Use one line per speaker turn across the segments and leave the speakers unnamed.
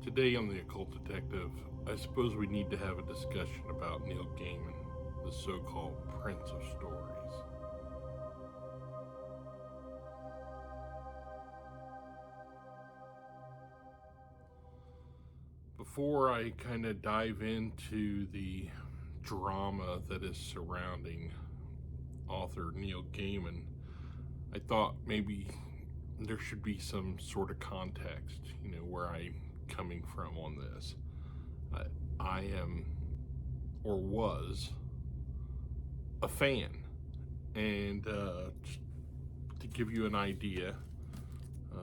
Today on The Occult Detective, I suppose we need to have a discussion about Neil Gaiman, the so-called Prince of Stories. Before I kind of dive into the drama that is surrounding author Neil Gaiman, I thought maybe there should be some sort of context, where I'm coming from on this. I am, or was, a fan. And just to give you an idea, uh,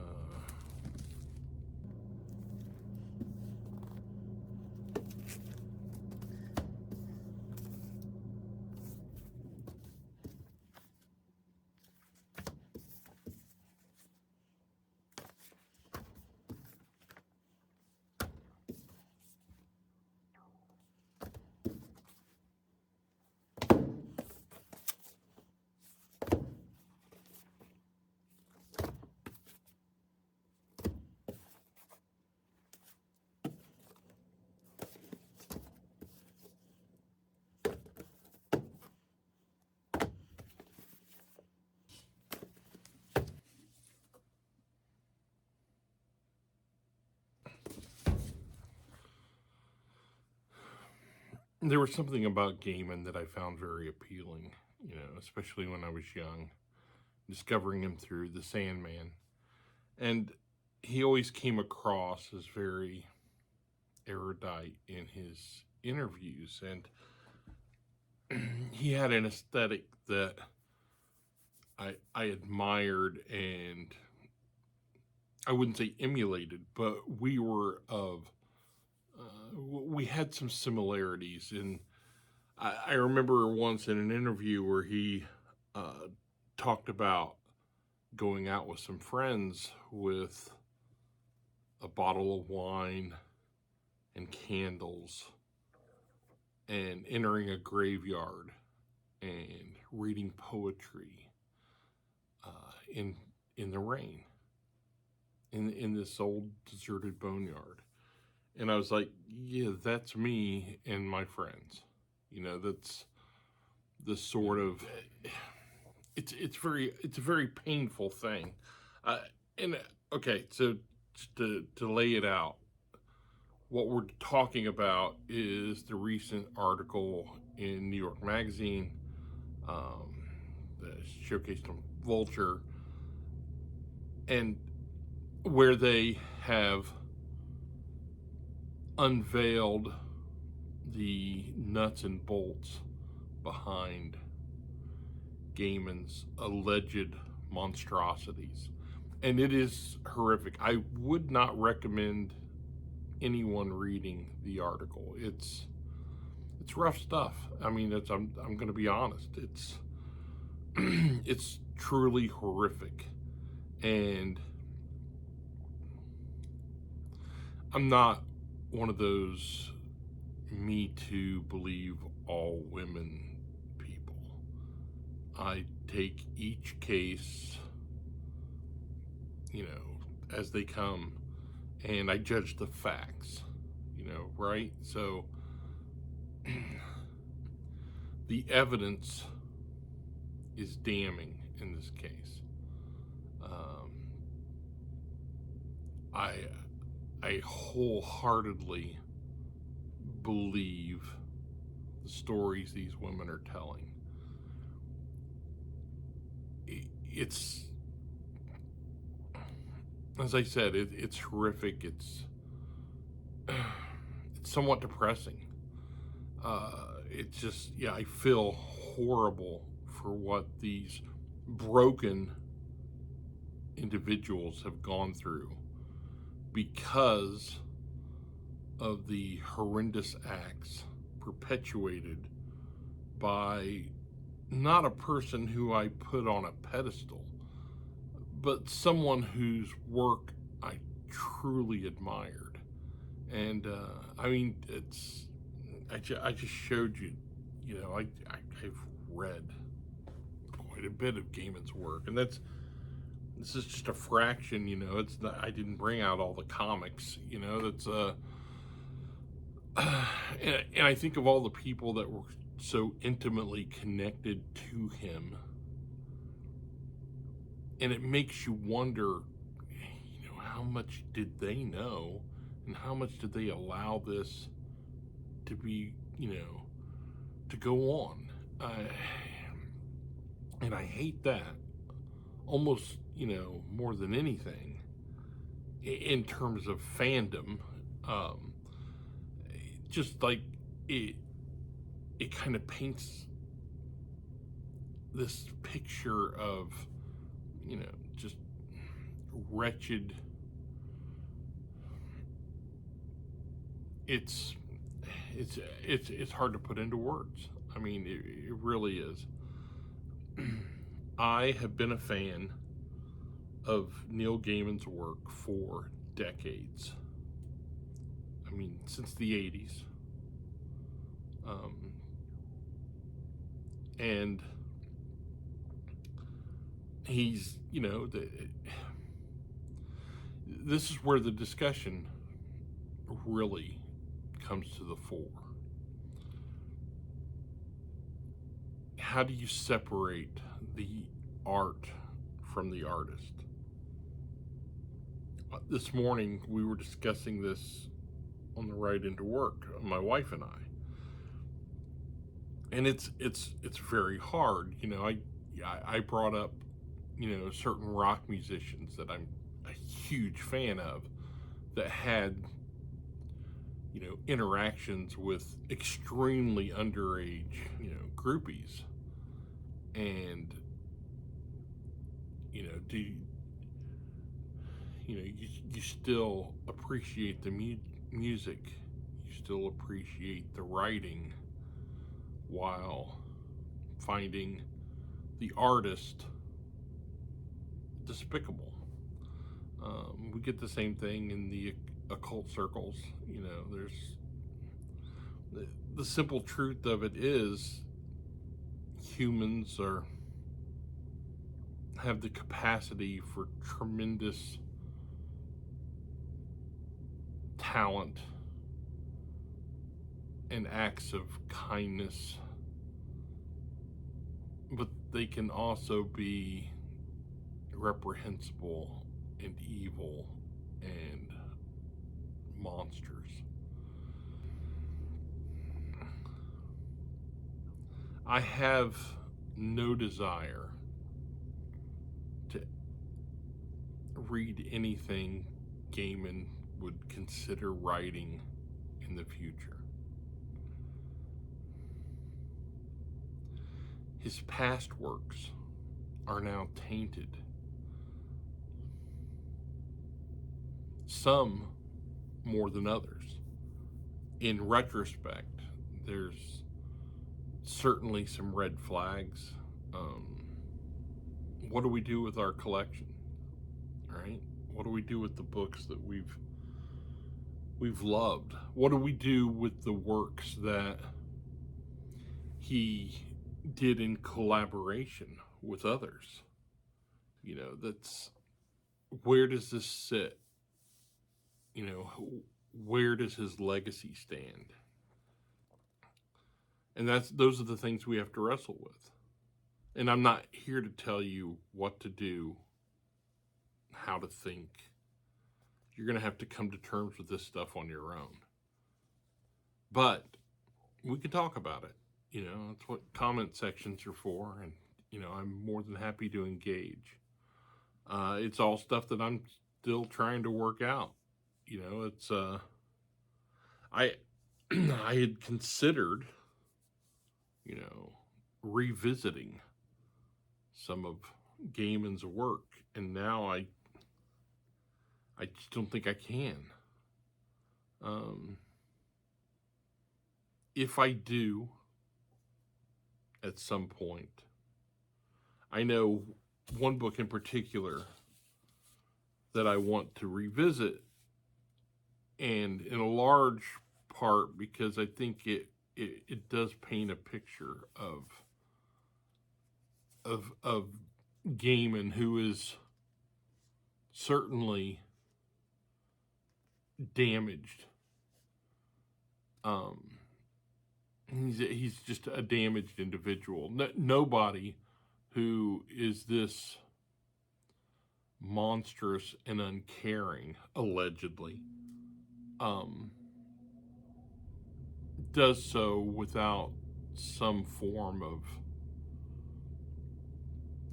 there was something about Gaiman that I found very appealing, especially when I was young, discovering him through The Sandman. And he always came across as very erudite in his interviews, and he had an aesthetic that I admired, and I wouldn't say emulated, but we had some similarities. And I remember once in an interview where he talked about going out with some friends with a bottle of wine and candles and entering a graveyard and reading poetry in the rain in this old deserted boneyard. And I was like, yeah, that's me and my friends. That's the sort of it's a very painful thing. And okay, so just to lay it out, what we're talking about is the recent article in New York Magazine that showcased on Vulture, and where they have unveiled the nuts and bolts behind Gaiman's alleged monstrosities. And it is horrific. I would not recommend anyone reading the article. It's rough stuff. I mean, I'm going to be honest. It's it's truly horrific. And I'm not one of those me too believe all women people. I take each case, as they come, and I judge the facts, right? So the evidence is damning in this case. I wholeheartedly believe the stories these women are telling. It's, as I said, it's horrific. It's somewhat depressing. It's just, I feel horrible for what these broken individuals have gone through because of the horrendous acts perpetuated by not a person who I put on a pedestal, but someone whose work I truly admired. And I mean, I just showed you, I've read quite a bit of Gaiman's work, and This is just a fraction, you know. It's not, I didn't bring out all the comics, you know. That's and I think of all the people that were so intimately connected to him, and it makes you wonder, you know, how much did they know, and how much did they allow this to be, you know, to go on. And I hate that almost, you know, more than anything in terms of fandom. Um, just like it, it kind of paints this picture of, you know, just wretched. It's it's hard to put into words. I mean, it really is. I have been a fan of Neil Gaiman's work for decades. I mean, since the 80s. Um, and he's, you know, this is where the discussion really comes to the fore. How do you separate the art from the artist? This morning we were discussing this on the ride into work, my wife and I, and it's very hard. You know, I brought up, you know, certain rock musicians that I'm a huge fan of that had, you know, interactions with extremely underage, you know, groupies, and you know, you still appreciate the music, you still appreciate the writing, while finding the artist despicable. We get the same thing in the occult circles. You know, there's the simple truth of it is humans are have the capacity for tremendous talent and acts of kindness, but they can also be reprehensible and evil and monsters. I have no desire to read anything Gaiman would consider writing in the future. His past works are now tainted. Some more than others. In retrospect, there's certainly some red flags. What do we do with our collection? Right? What do we do with the books that we've loved? What do we do with the works that he did in collaboration with others? You know, that's where does this sit? You know, where does his legacy stand? And those are the things we have to wrestle with. And I'm not here to tell you what to do, how to think. You're going to have to come to terms with this stuff on your own. But we can talk about it. You know, that's what comment sections are for. And, you know, I'm more than happy to engage. It's all stuff that I'm still trying to work out. You know, it's, I, I had considered, you know, revisiting some of Gaiman's work, and now I just don't think I can. If I do, at some point, I know one book in particular that I want to revisit, and in a large part because I think it does paint a picture of Gaiman, who is certainly damaged. Um, he's just a damaged individual. Nobody who is this monstrous and uncaring, allegedly, um, does so without some form of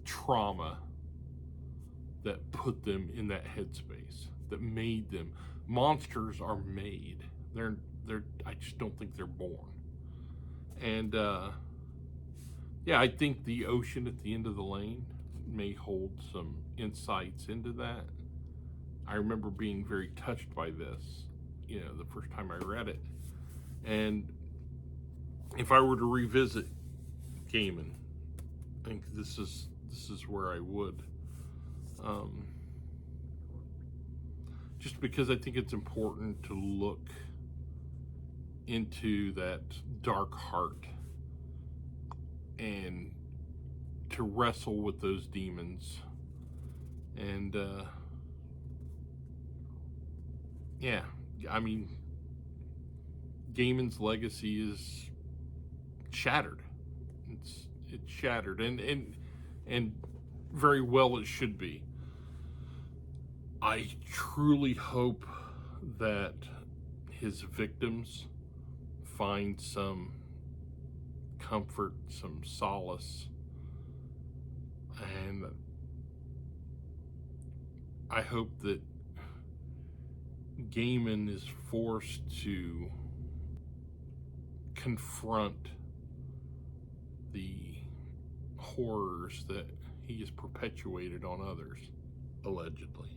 trauma that put them in that headspace, that made them. Monsters are made. They're. I just don't think they're born. And yeah, I think the ocean at the end of the lane may hold some insights into that. I remember being very touched by this, the first time I read it. And if I were to revisit Gaiman, I think this is where I would. Um, just because I think it's important to look into that dark heart and to wrestle with those demons. And yeah, I mean, Gaiman's legacy is shattered. It's shattered, and very well it should be. I truly hope that his victims find some comfort, some solace, and I hope that Gaiman is forced to confront the horrors that he has perpetuated on others, allegedly.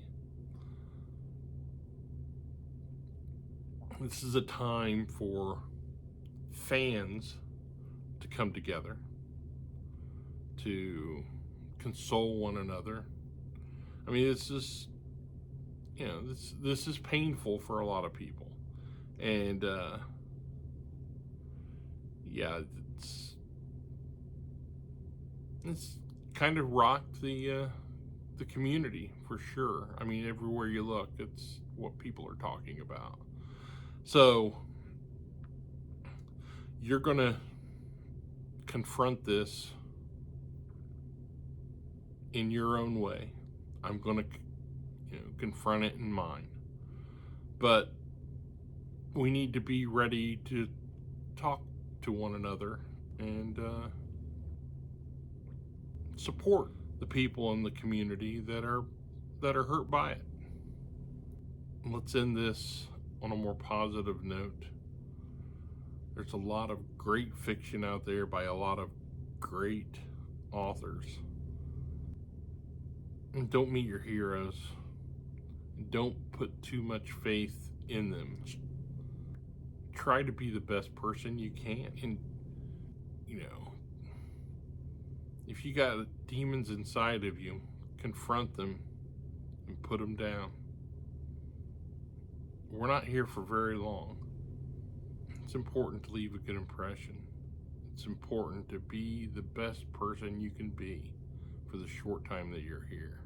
This is a time for fans to come together, to console one another. I mean, it's just, this is painful for a lot of people. And yeah, it's kind of rocked the community for sure. I mean, everywhere you look, it's what people are talking about. So you're gonna confront this in your own way. I'm gonna, confront it in mine. But we need to be ready to talk to one another and support the people in the community that are hurt by it. Let's end this on a more positive note. There's a lot of great fiction out there by a lot of great authors. And don't meet your heroes. Don't put too much faith in them. Try to be the best person you can. And, if you got demons inside of you, confront them and put them down. We're not here for very long. It's important to leave a good impression. It's important to be the best person you can be for the short time that you're here.